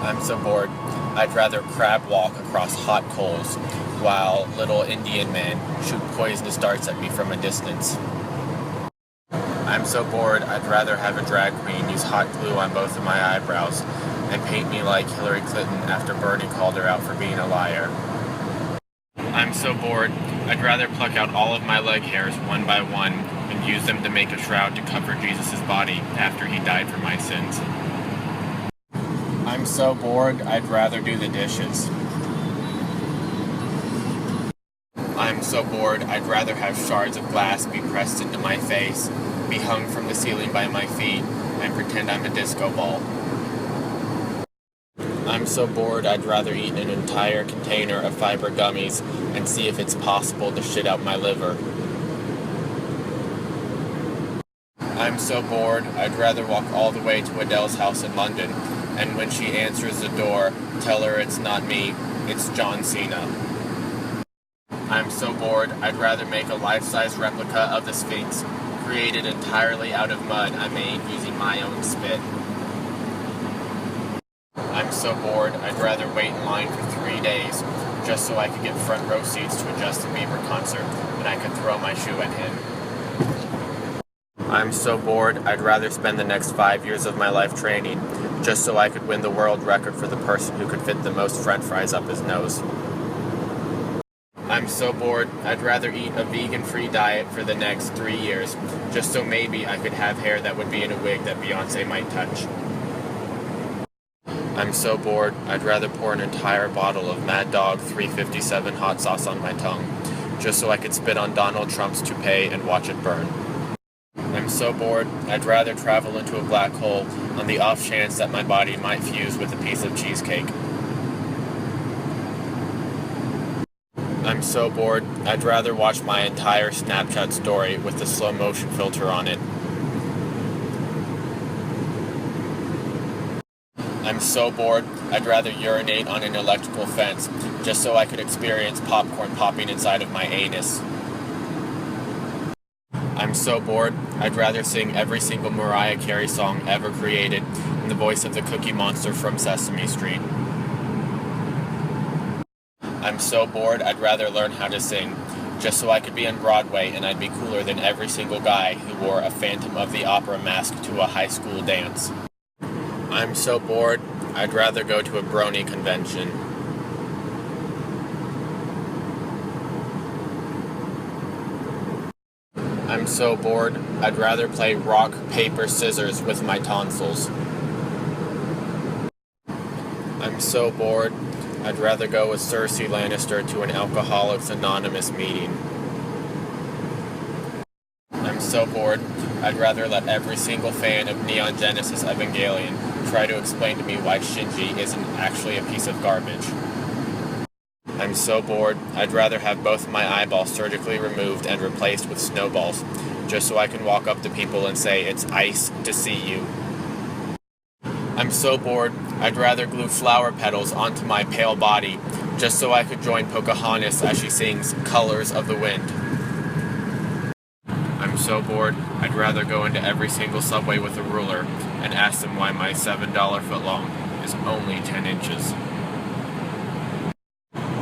I'm so bored, I'd rather crab walk across hot coals while little Indian men shoot poisonous darts at me from a distance. I'm so bored, I'd rather have a drag queen use hot glue on both of my eyebrows and paint me like Hillary Clinton after Bernie called her out for being a liar. I'm so bored, I'd rather pluck out all of my leg hairs one by one and use them to make a shroud to cover Jesus' body after he died for my sins. I'm so bored, I'd rather do the dishes. I'm so bored, I'd rather have shards of glass be pressed into my face, be hung from the ceiling by my feet, and pretend I'm a disco ball. I'm so bored, I'd rather eat an entire container of fiber gummies and see if it's possible to shit out my liver. I'm so bored, I'd rather walk all the way to Adele's house in London, and when she answers the door, tell her it's not me, it's John Cena. I'm so bored, I'd rather make a life-size replica of the Sphinx, created entirely out of mud I made using my own spit. I'm so bored, I'd rather wait in line for 3 days, just so I could get front row seats to a Justin Bieber concert, and I could throw my shoe at him. I'm so bored, I'd rather spend the next 5 years of my life training, just so I could win the world record for the person who could fit the most french fries up his nose. I'm so bored, I'd rather eat a vegan-free diet for the next 3 years, just so maybe I could have hair that would be in a wig that Beyonce might touch. I'm so bored, I'd rather pour an entire bottle of Mad Dog 357 hot sauce on my tongue, just so I could spit on Donald Trump's toupee and watch it burn. I'm so bored, I'd rather travel into a black hole on the off chance that my body might fuse with a piece of cheesecake. I'm so bored, I'd rather watch my entire Snapchat story with the slow motion filter on it. I'm so bored, I'd rather urinate on an electrical fence, just so I could experience popcorn popping inside of my anus. I'm so bored, I'd rather sing every single Mariah Carey song ever created in the voice of the Cookie Monster from Sesame Street. I'm so bored, I'd rather learn how to sing, just so I could be on Broadway and I'd be cooler than every single guy who wore a Phantom of the Opera mask to a high school dance. I'm so bored, I'd rather go to a brony convention. I'm so bored, I'd rather play rock, paper, scissors with my tonsils. I'm so bored, I'd rather go with Cersei Lannister to an Alcoholics Anonymous meeting. I'm so bored, I'd rather let every single fan of Neon Genesis Evangelion try to explain to me why Shinji isn't actually a piece of garbage. I'm so bored, I'd rather have both my eyeballs surgically removed and replaced with snowballs, just so I can walk up to people and say it's ice to see you. I'm so bored, I'd rather glue flower petals onto my pale body, just so I could join Pocahontas as she sings Colors of the Wind. I'm so bored, I'd rather go into every single subway with a ruler and ask them why my $7 footlong is only 10 inches.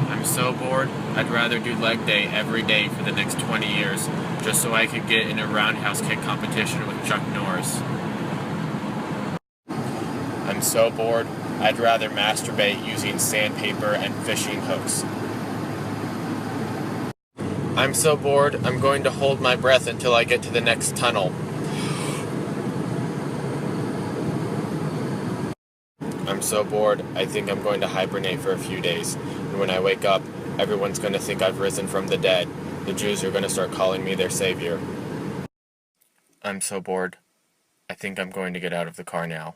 I'm so bored, I'd rather do leg day every day for the next 20 years, just so I could get in a roundhouse kick competition with Chuck Norris. I'm so bored, I'd rather masturbate using sandpaper and fishing hooks. I'm so bored, I'm going to hold my breath until I get to the next tunnel. I'm so bored, I think I'm going to hibernate for a few days, and when I wake up, everyone's going to think I've risen from the dead. The Jews are going to start calling me their savior. I'm so bored, I think I'm going to get out of the car now.